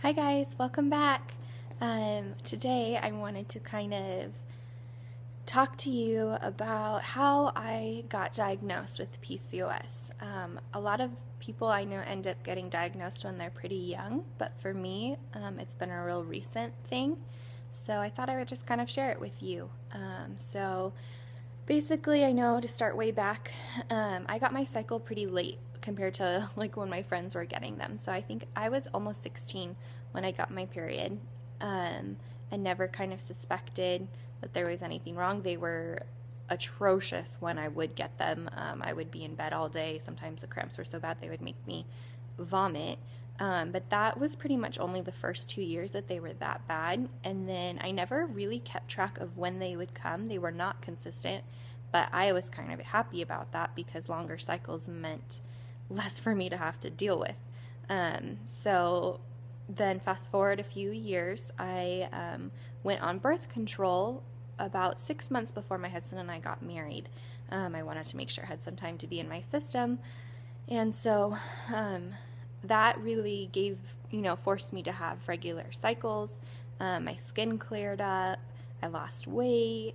Hi guys, welcome back. Today I wanted to kind of talk to you about how I got diagnosed with PCOS. A lot of people I know end up getting diagnosed when they're pretty young, but for me, it's been a real recent thing. So I thought I would just kind of share it with you. So basically, I know to start way back, I got my cycle pretty late compared to like when my friends were getting them. So I think I was almost 16 when I got my period, and never kind of suspected that there was anything wrong. They were atrocious when I would get them. I would be in bed all day. Sometimes the cramps were so bad they would make me vomit. But that was pretty much only the first 2 years that they were that bad. And then I never really kept track of when they would come. They were not consistent, but I was kind of happy about that because longer cycles meant less for me to have to deal with. So then fast forward a few years, I went on birth control about 6 months before my husband and I got married. I wanted to make sure I had some time to be in my system. And so that really forced me to have regular cycles. My skin cleared up. I lost weight.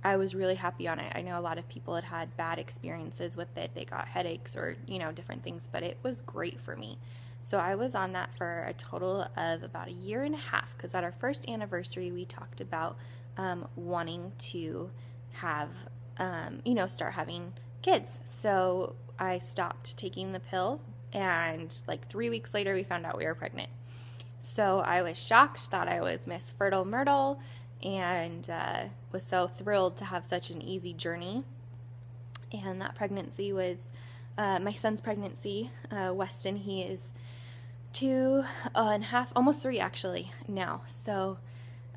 I was really happy on it. I know a lot of people had had bad experiences with it. They got headaches or, different things, but it was great for me. So I was on that for a total of about a year and a half because at our first anniversary, we talked about wanting to have, start having kids. So I stopped taking the pill, and like 3 weeks later, we found out we were pregnant. So I was shocked, thought I was Miss Fertile Myrtle, and was so thrilled to have such an easy journey. And that pregnancy was my son's pregnancy. Weston, he is 2.5, almost 3 actually now. So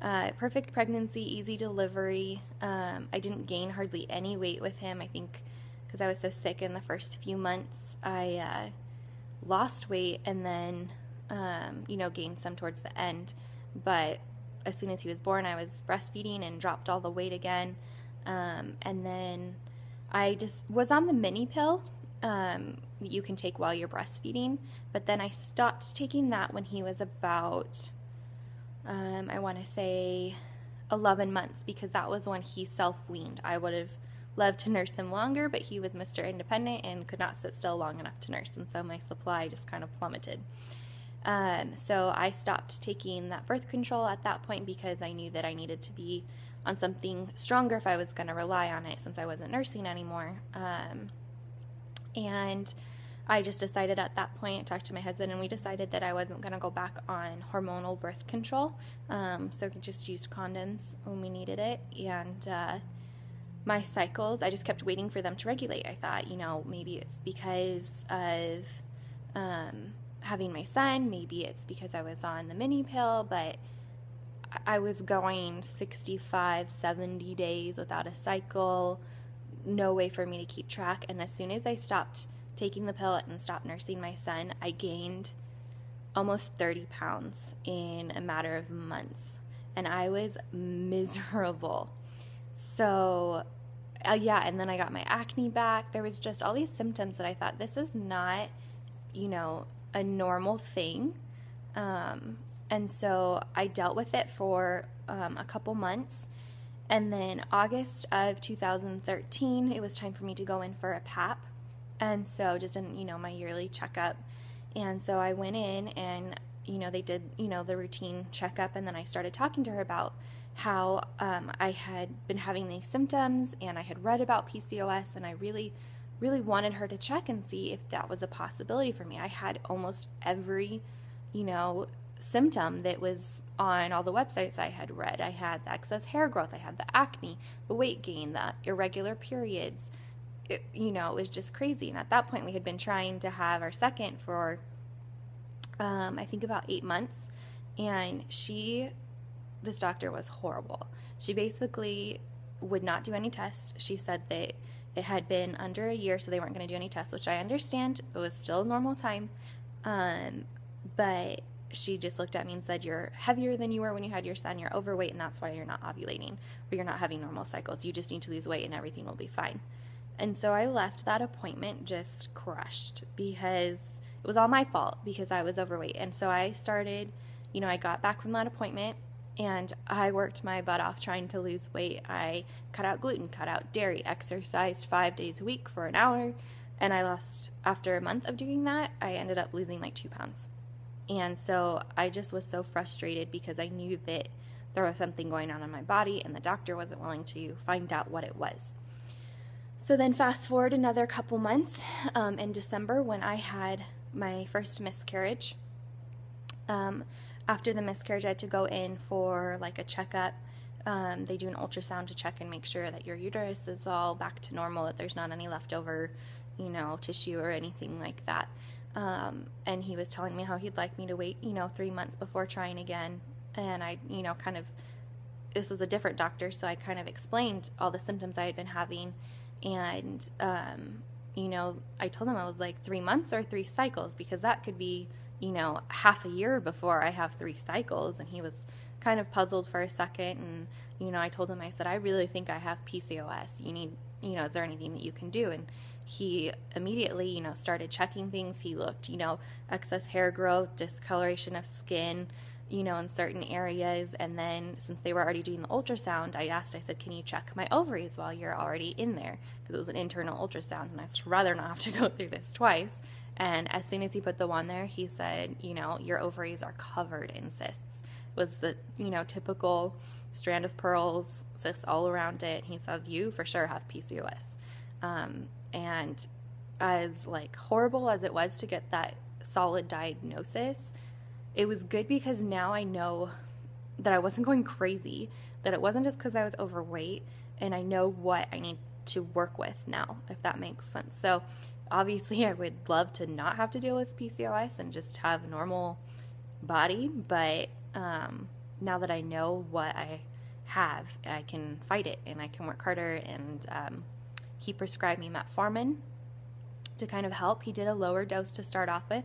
perfect pregnancy, easy delivery. I didn't gain hardly any weight with him. I think because I was so sick in the first few months, I lost weight and then, gained some towards the end. But as soon as he was born, I was breastfeeding and dropped all the weight again. And then I just was on the mini pill you can take while you're breastfeeding. But then I stopped taking that when he was about, I want to say 11 months, because that was when he self-weaned. I would have loved to nurse him longer, but he was Mr. Independent and could not sit still long enough to nurse. And so my supply just kind of plummeted. So I stopped taking that birth control at that point because I knew that I needed to be on something stronger if I was going to rely on it since I wasn't nursing anymore. And I just decided at that point, I talked to my husband, and we decided that I wasn't going to go back on hormonal birth control. So we just used condoms when we needed it. And my cycles, I just kept waiting for them to regulate. I thought, maybe it's because of having my son, maybe it's because I was on the mini pill, but I was going 65, 70 days without a cycle, no way for me to keep track. And as soon as I stopped taking the pill and stopped nursing my son, I gained almost 30 pounds in a matter of months, and I was miserable. So and then I got my acne back. There was just all these symptoms that I thought, this is not, a normal thing. And so I dealt with it for a couple months. And then August of 2013, it was time for me to go in for a PAP. And so just in, my yearly checkup. And so I went in and, they did, the routine checkup. And then I started talking to her about how I had been having these symptoms, and I had read about PCOS, and I really wanted her to check and see if that was a possibility for me. I had almost every, symptom that was on all the websites I had read. I had the excess hair growth, I had the acne, the weight gain, the irregular periods. It was just crazy. And at that point, we had been trying to have our second for, I think about 8 months. And this doctor was horrible. She basically would not do any tests. She said that it had been under a year, so they weren't going to do any tests, which I understand. It was still a normal time. But she just looked at me and said, you're heavier than you were when you had your son, you're overweight, and that's why you're not ovulating, or you're not having normal cycles. You just need to lose weight and everything will be fine. And so I left that appointment just crushed because it was all my fault because I was overweight. And so I started, I got back from that appointment and I worked my butt off trying to lose weight. I cut out gluten, cut out dairy, exercised 5 days a week for an hour, and after a month of doing that, I ended up losing like 2 pounds. And so I just was so frustrated because I knew that there was something going on in my body and the doctor wasn't willing to find out what it was. So then fast forward another couple months, in December when I had my first miscarriage. After the miscarriage, I had to go in for like a checkup. They do an ultrasound to check and make sure that your uterus is all back to normal, that there's not any leftover, tissue or anything like that. And he was telling me how he'd like me to wait, 3 months before trying again. And I, this was a different doctor, so I kind of explained all the symptoms I had been having. And, I told him I was like 3 months or 3 cycles, because that could be, half a year before I have 3 cycles. And he was kind of puzzled for a second. And, I told him, I said, I really think I have PCOS. You need, is there anything that you can do? And he immediately, started checking things. He looked, excess hair growth, discoloration of skin, in certain areas. And then since they were already doing the ultrasound, I said, can you check my ovaries while you're already in there? Because it was an internal ultrasound and I'd rather not have to go through this twice. And as soon as he put the one there, he said, your ovaries are covered in cysts. It was the, typical strand of pearls, cysts all around it. He said, you for sure have PCOS. And as horrible as it was to get that solid diagnosis, it was good because now I know that I wasn't going crazy, that it wasn't just because I was overweight, and I know what I need to work with now, if that makes sense. So obviously I would love to not have to deal with PCOS and just have a normal body, but now that I know what I have, I can fight it and I can work harder. And he prescribed me metformin to kind of help. He did a lower dose to start off with.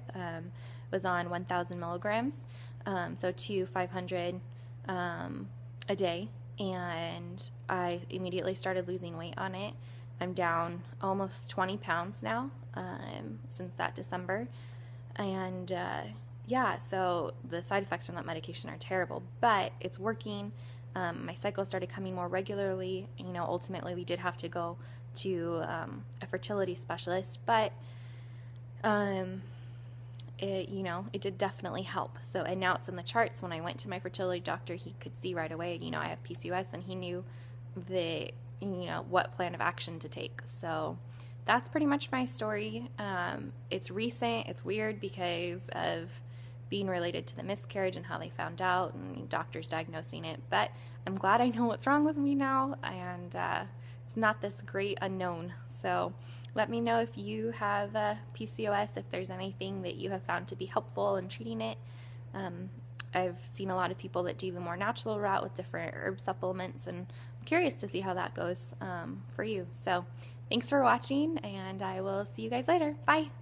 Was on 1,000 milligrams, so 500 a day, and I immediately started losing weight on it. I'm down almost 20 pounds now since that December, and yeah, so the side effects from that medication are terrible, but it's working. My cycles started coming more regularly. Ultimately we did have to go to a fertility specialist, but it did definitely help. So, and now it's in the charts. When I went to my fertility doctor, he could see right away, I have PCOS, and he knew what plan of action to take. So that's pretty much my story. It's recent. It's weird because of being related to the miscarriage and how they found out and doctors diagnosing it. But I'm glad I know what's wrong with me now, and it's not this great unknown. So let me know if you have PCOS, if there's anything that you have found to be helpful in treating it. I've seen a lot of people that do the more natural route with different herb supplements, and I'm curious to see how that goes for you. So thanks for watching, and I will see you guys later. Bye!